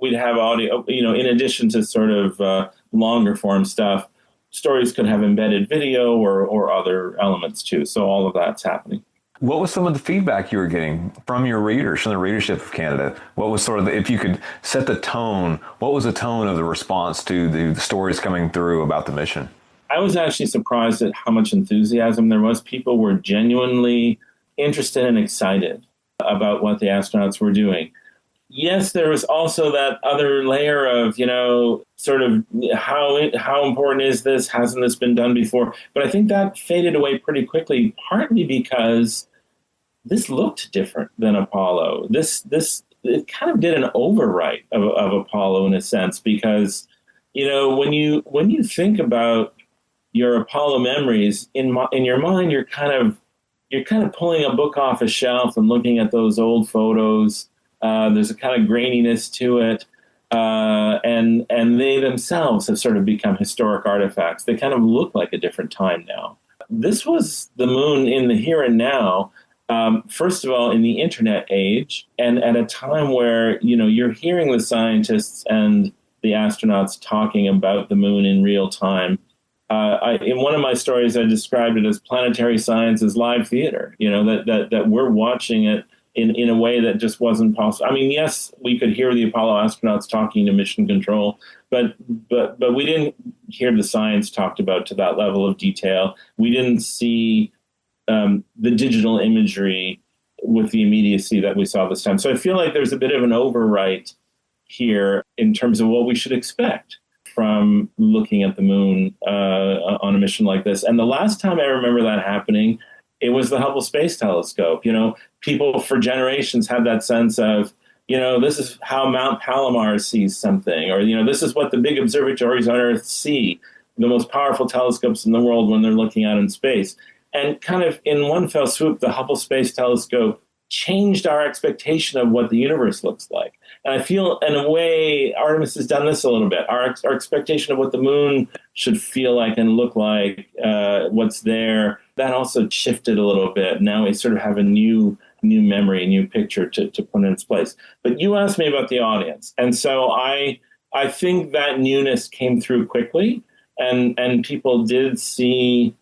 We'd have audio. In addition to sort of longer form stuff, stories could have embedded video or other elements too. So all of that's happening. What was some of the feedback you were getting from your readers, from the readership of Canada? What was sort of, if you could set the tone, what was the tone of the response to the stories coming through about the mission? I was actually surprised at how much enthusiasm there was. People were genuinely interested and excited about what the astronauts were doing. Yes, there was also that other layer of, sort of how important is this? Hasn't this been done before? But I think that faded away pretty quickly, partly because this looked different than Apollo. It kind of did an overwrite of Apollo in a sense, because, when you think about your Apollo memories in your mind, you're kind of pulling a book off a shelf and looking at those old photos. There's a kind of graininess to it. And they themselves have sort of become historic artifacts. They kind of look like a different time now. This was the moon in the here and now, first of all, in the internet age, and at a time where, you're hearing the scientists and the astronauts talking about the moon in real time. In one of my stories, I described it as planetary science as live theater, that we're watching it in a way that just wasn't possible. I mean, yes, we could hear the Apollo astronauts talking to mission control, but we didn't hear the science talked about to that level of detail. We didn't see the digital imagery with the immediacy that we saw this time. So I feel like there's a bit of an overwrite here in terms of what we should expect from looking at the moon on a mission like this. And the last time I remember that happening, it was the Hubble Space Telescope. People for generations had that sense of, this is how Mount Palomar sees something, or, this is what the big observatories on Earth see, the most powerful telescopes in the world when they're looking out in space. And kind of in one fell swoop, the Hubble Space Telescope changed our expectation of what the universe looks like. And I feel, in a way, Artemis has done this a little bit. Our expectation of what the moon should feel like and look like, what's there, that also shifted a little bit. Now we sort of have a new memory, a new picture to put in its place. But you asked me about the audience. And so I think that newness came through quickly, and people did see,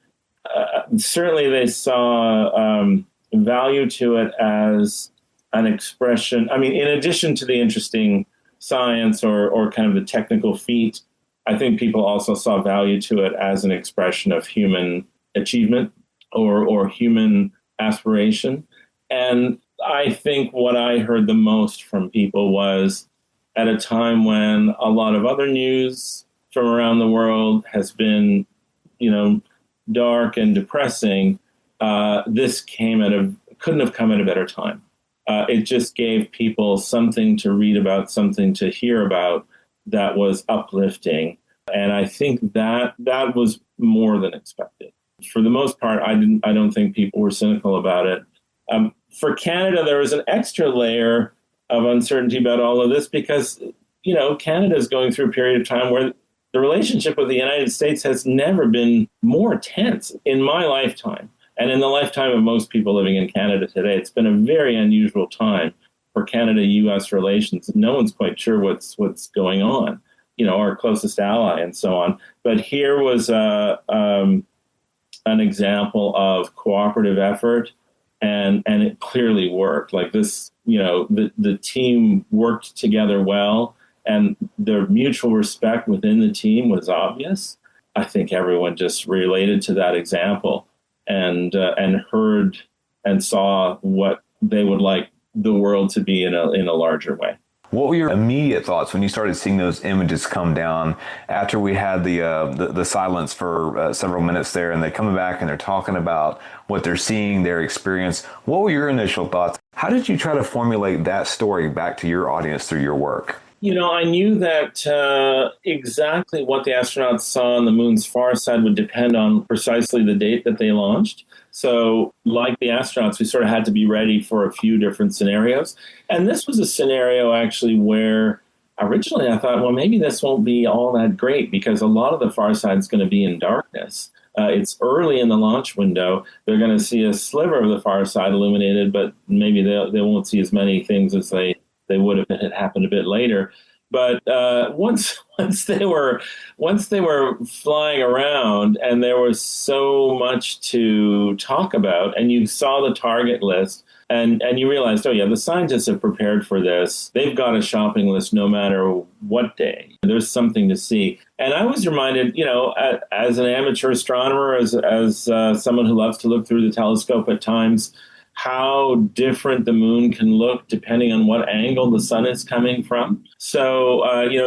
certainly they saw value to it as an expression. I mean, in addition to the interesting science or kind of the technical feat, I think people also saw value to it as an expression of human achievement or human aspiration. And I think what I heard the most from people was, at a time when a lot of other news from around the world has been, dark and depressing, this couldn't have come at a better time. It just gave people something to read about, something to hear about that was uplifting. And I think that was more than expected. For the most part, I don't think people were cynical about it. For Canada, there was an extra layer of uncertainty about all of this because, Canada is going through a period of time where the relationship with the United States has never been more tense in my lifetime. And in the lifetime of most people living in Canada today, it's been a very unusual time for Canada-U.S. relations. No one's quite sure what's going on, our closest ally and so on. But here was an example of cooperative effort, and it clearly worked. Like this, the team worked together well, and the mutual respect within the team was obvious. I think everyone just related to that example and heard and saw what they would like the world to be in a larger way. What were your immediate thoughts when you started seeing those images come down after we had the silence for several minutes there, and they're coming back and they're talking about what they're seeing, their experience? What were your initial thoughts? How did you try to formulate that story back to your audience through your work? I knew that exactly what the astronauts saw on the moon's far side would depend on precisely the date that they launched. So like the astronauts, we sort of had to be ready for a few different scenarios. And this was a scenario actually where originally I thought, well, maybe this won't be all that great because a lot of the far side is going to be in darkness. It's early in the launch window. They're going to see a sliver of the far side illuminated, but maybe they won't see as many things as they would if it had happened a bit later. But once they were flying around and there was so much to talk about, and you saw the target list, and you realized, oh yeah, the scientists have prepared for this. They've got a shopping list no matter what day. There's something to see. And I was reminded, as an amateur astronomer, as someone who loves to look through the telescope at times, how different the moon can look depending on what angle the sun is coming from. So,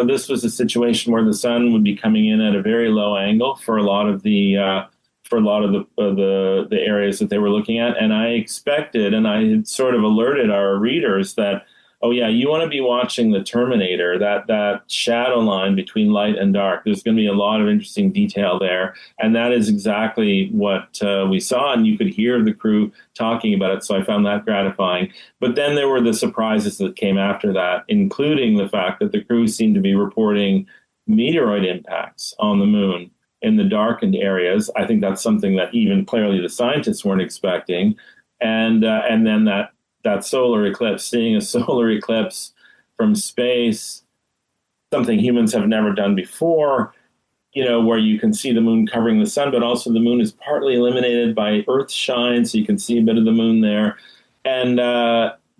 this was a situation where the sun would be coming in at a very low angle for a lot of the areas that they were looking at. And I expected, and I had sort of alerted our readers that, oh yeah, you want to be watching the Terminator, that shadow line between light and dark. There's going to be a lot of interesting detail there. And that is exactly what we saw. And you could hear the crew talking about it. So I found that gratifying. But then there were the surprises that came after that, including the fact that the crew seemed to be reporting meteoroid impacts on the moon in the darkened areas. I think that's something that even clearly the scientists weren't expecting. And then that solar eclipse, seeing a solar eclipse from space, something humans have never done before, where you can see the moon covering the sun, but also the moon is partly illuminated by Earth shine, so you can see a bit of the moon there. And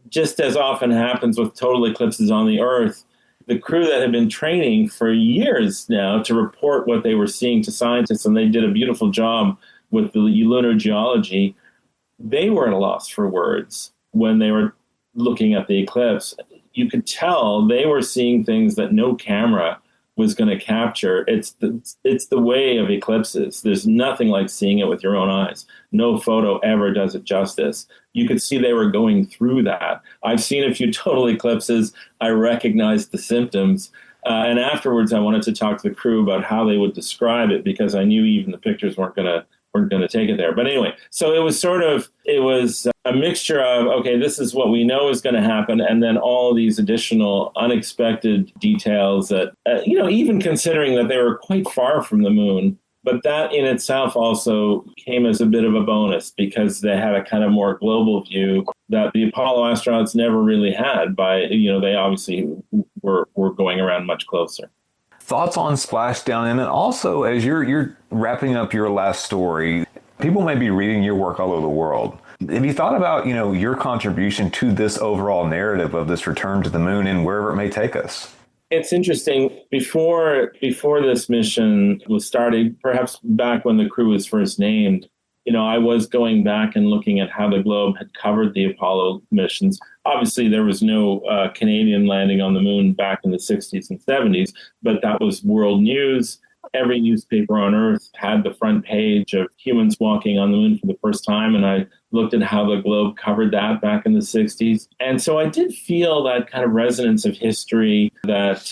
just as often happens with total eclipses on the Earth, the crew that had been training for years now to report what they were seeing to scientists, and they did a beautiful job with the lunar geology, they were at a loss for words when they were looking at the eclipse. You could tell they were seeing things that no camera was going to capture. It's the way of eclipses. There's nothing like seeing it with your own eyes. No photo ever does it justice. You could see they were going through that. I've seen a few total eclipses. I recognized the symptoms. And afterwards, I wanted to talk to the crew about how they would describe it, because I knew even the pictures weren't going to take it there. But anyway, so it was a mixture of, okay, this is what we know is going to happen, and then all these additional unexpected details that, even considering that they were quite far from the moon, but that in itself also came as a bit of a bonus, because they had a kind of more global view that the Apollo astronauts never really had they obviously were going around much closer. Thoughts on splashdown, and then also as you're wrapping up your last story, people may be reading your work all over the world. Have you thought about, your contribution to this overall narrative of this return to the moon and wherever it may take us? It's interesting. Before this mission was started, perhaps back when the crew was first named, I was going back and looking at how the globe had covered the Apollo missions. Obviously, there was no Canadian landing on the moon back in the 60s and 70s, but that was world news. Every newspaper on Earth had the front page of humans walking on the moon for the first time, and I looked at how the globe covered that back in the 60s. And so I did feel that kind of resonance of history, that,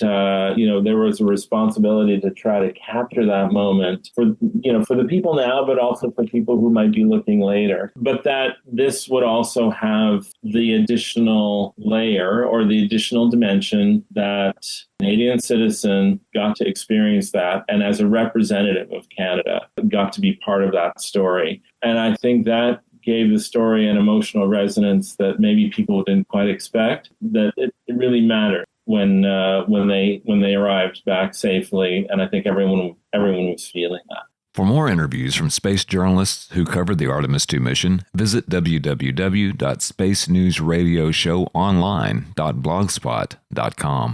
there was a responsibility to try to capture that moment for the people now, but also for people who might be looking later. But that this would also have the additional layer or the additional dimension that Canadian citizen got to experience that, and as a representative of Canada, got to be part of that story. And I think that gave the story an emotional resonance that maybe people didn't quite expect, that it really mattered when they arrived back safely. And I think everyone was feeling that. For more interviews from space journalists who covered the Artemis II mission, visit www.spacenewsradioshowonline.blogspot.com.